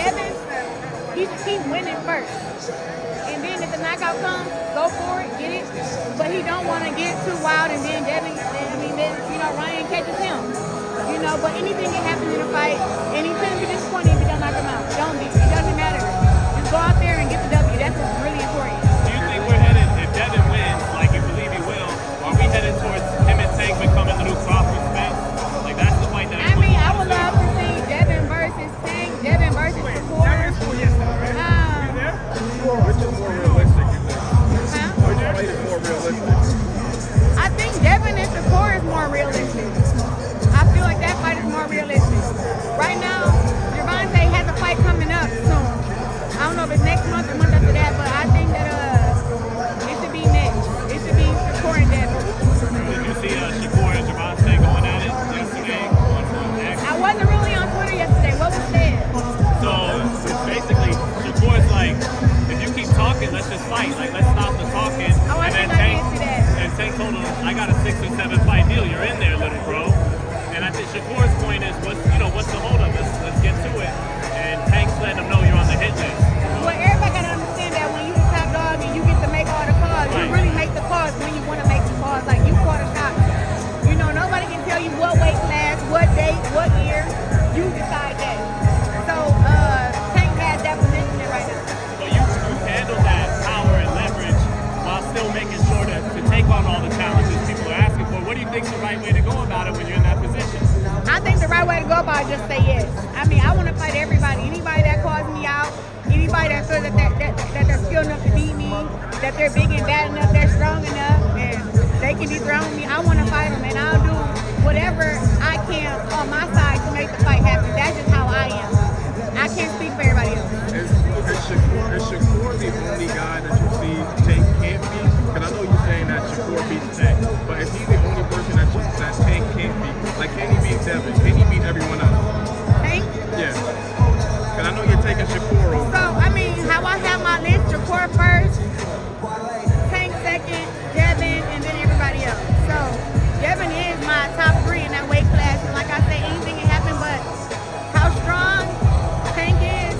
Devin, he should keep winning first. And then if the knockout comes, go for it, get it. But he don't want to get too wild and then Devin, then, Ryan catches him. But anything can happen in a fight. And he shouldn't be disappointed if he don't knock him out. Don't be. It doesn't matter. Just go out there and get the W. That's what's really important. Do you think we're headed, if Devin wins, like you believe he will, are we headed towards him and Tank becoming the new Crawford Spence? Like that's the fight that I would love to see Devin versus Tank, Devin versus Shakur. Which is more realistic, you think? Which fight is more realistic? I think Devin and Shakur is more realistic. I feel like that fight is more realistic. Right now, Gervonta has a fight coming up soon. I don't know if it's next month or month after that, but I think that it should be next. It should be Shakur and Devin. Did you see Shakur and Gervonta going at it yesterday? I wasn't really on Twitter yesterday. What was said? So basically, Shakur's like, if you keep talking, let's just fight. Like, let's stop the talking. Oh, I think I did see that. And Tank told him, I got a 6 or 7 fight deal. You're in there, little bro. And I think Shakur's point is, what's the hold up? Let's get to it. And Tank's letting him know you're on the hit list. Well, everybody gotta understand that when you the top dog and you get to make all the calls, you really make the calls when you want to make the calls. Like you call the shots. Nobody can tell you what weight class, what date, what year. You decide that. So Tank has that position right now. So you handle that power and leverage while still making sure to take on all the challenges people are asking for. What do you think is the right way to go about it when you're in that position? I think the right way to go about it is just say yes. I want to fight everybody. Anybody that calls me out, anybody that feels that they're skilled enough to beat me, that they're big and bad enough, they're strong enough, and they can dethrone me. I want to fight them, and I'll do whatever I can on my side to make the fight happen. That's just how I am. I can't speak for everybody else. Is Shakur the only guy that you see Tank can't beat? Because I know you're saying that Shakur beats Tank, but is he the only person that Tank can't beat? Like, can he beat Devin? Can he beat everyone else? Tank? Yeah. Because I know you're taking Shakur over. So, how I have my list, Shakur first, Tank second, Devin, and then everybody else. So, Devin is my top 3 in that weight class. And like I say, anything can happen, but how strong Tank is,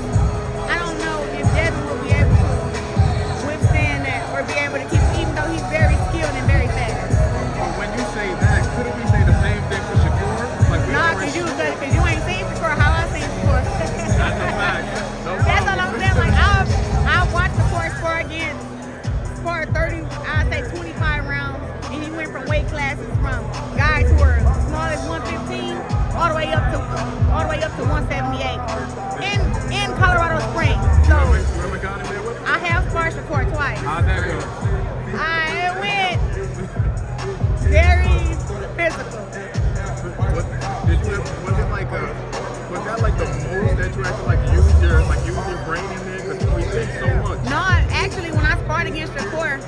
I don't know if Devin will be able to withstand that or be able to keep, even though he's very skilled and very fast. But when you say that, couldn't we say the same thing for Shakur? Like Nah, because you ain't seen Shakur how I seen Shakur. That's a fact. No That's all I'm saying. Like, I've watched Shakur spar again, spar 30, I'd say 25 rounds, and he went from weight classes from guys who were as small as 115 all the way up to 178 in Colorado Springs. So I have sparred Shakur twice. How'd that go? It went very physical. Was that like the most that you had to use your brain in there? Because we think so much. No, actually, when I sparred against Shakur,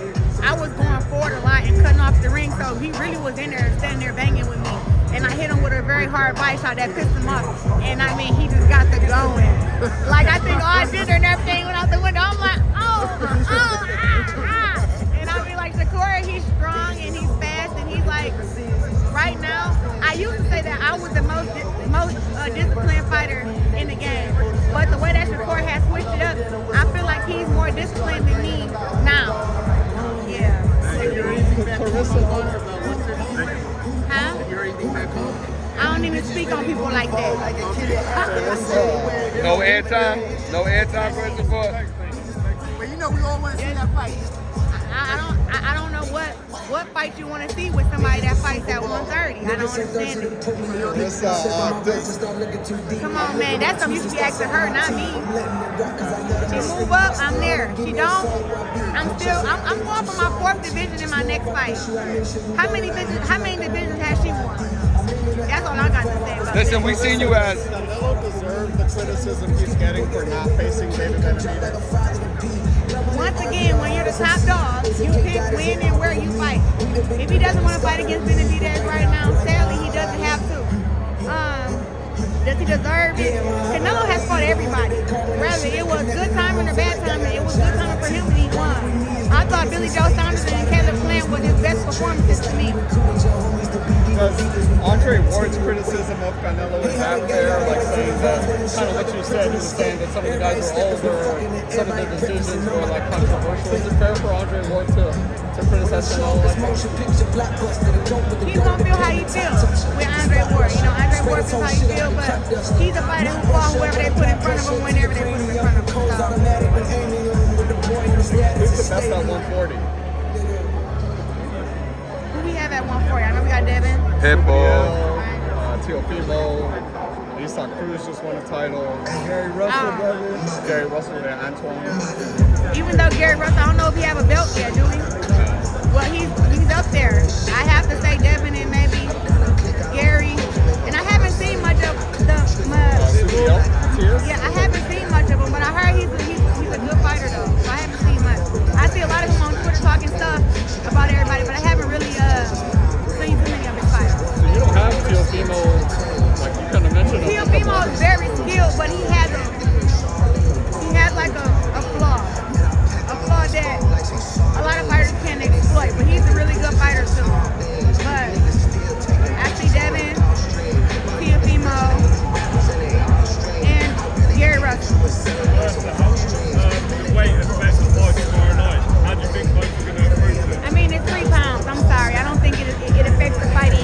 I was going forward a lot and cutting off the ring, so he really was in there, standing there banging with me. And I hit him with a very hard bite shot that pissed him off. And he just got the going. Like, I think all gender and everything went out the window. I'm like, And I be like, Shakur, he's strong and he's fast and he's like, right now, I used to say that I was the most disciplined fighter in the game. But the way that Shakur has switched it up, I feel like he's more disciplined than me now. Yeah. Claressa Bonner about 150? Huh? You heard anything back home? I don't even speak on people like that. No airtime? No airtime for Shakur? But we all want to see that fight. I don't know what fight you want to see with somebody that fights at 130. I don't understand it. Come on, man. That's something you should be asking her, not me. She move up, I'm there. She don't, I'm going for my 4th division in my next fight. How many divisions has she won? That's all I got to say about Listen, we seen you as Canelo deserves the criticism he's getting for not facing David Benavidez. Once again, when you're the top dog, you pick when and where you fight. If he doesn't want to fight against Benavidez right now, sadly, he doesn't have to. Does he deserve it? Canelo has fought everybody. Rather, it was good timing or bad timing. It was good timing for him when he won. I thought Billy Joe Saunders and Caleb Plant was his best performances to me. Does Andre Ward's criticism of Canelo is that fair? Like saying that, kind of what you said, you were saying that some of the guys were older, some of the decisions were like controversial. Is it fair for Andre Ward to criticize Canelo like that? He's gonna feel how he feels with Andre Ward. You know, Andre Ward feels how he feels, but he's a fighter who fought whoever they put in front of him, whenever they put him in front of him. Who's the best at 140? Who we have at 140? I know we got Devin. Pitbull. Teofimo, Isak Cruz just won a title. Gary Russell, brother. Gary Russell and Antoine. Even though Gary Russell, I don't know if he have a belt yet, do we? Well, he's up there. I have to say Devin and maybe Gary. And I haven't seen much of yeah, I haven't seen much of him, but I heard he's a good fighter though. So I haven't seen much. I see a lot of him on Twitter talking stuff about everybody, but I haven't really seen too many of his fights. So you don't have Teofimo, like you kind of mentioned. Teofimo is very skilled, but he has like a flaw that a lot of fighters can't exploit. But he's a really good fighter too. But I see Devin, Teofimo, and Gary Russell. Weight affects the fight tomorrow night. How do you think fights are going to improve it? I mean, it's 3 pounds. I'm sorry. I don't think it affects the fight any.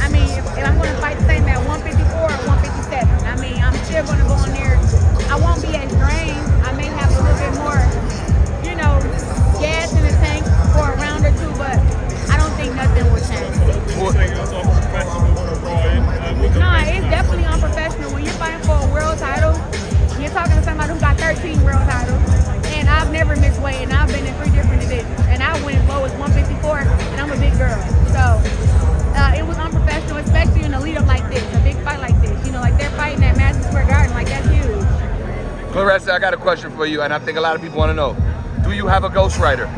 I mean, if I'm going to fight the same at 154 or 157, I mean, I'm still going to go in there. I won't be as drained. I may have a little bit more, you know, gas in the tank for a round or 2, but I don't think nothing will change. You think it's unprofessional for Ryan? No, it's definitely unprofessional. When you're fighting for a world title, you're talking to somebody who got 13 world titles. And I've never missed weight, and I've been in 3 different divisions. And I went as low as 154, and I'm a big girl. So it was unprofessional, especially in a lead-up like this, a big fight like this. You know, like they're fighting at Madison Square Garden, like that's huge. Claressa, I got a question for you, and I think a lot of people want to know. Do you have a ghostwriter?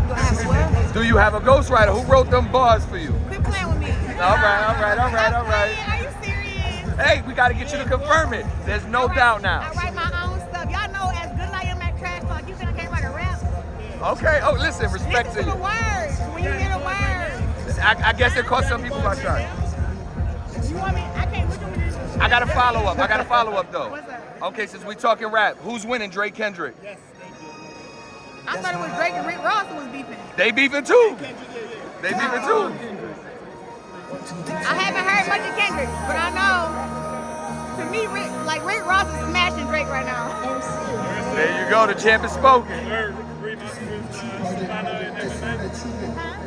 Do I have what? Do you have a ghostwriter? Who wrote them bars for you? Quit playing with me. All right. Are you serious? Hey, we got to get you to confirm it. There's no doubt now. I write my own stuff. Y'all know as good as I am at trash talk, you think I can't write a rap? Okay. Oh, listen, respect Listen to to the you. words. When you hear the words. I guess it caught some people by shock. You want me? I can't. What you want me to do? I got a follow up though. What's up? Okay, since we talking rap, who's winning, Drake, Kendrick? I thought it was Drake and Rick Ross who was beefing. They beefing too. They beefing too. I haven't heard much of Kendrick, but I know, to me, Rick Ross is smashing Drake right now. There you go, the champ is spoken. Third, 3 months with Savannah and everything.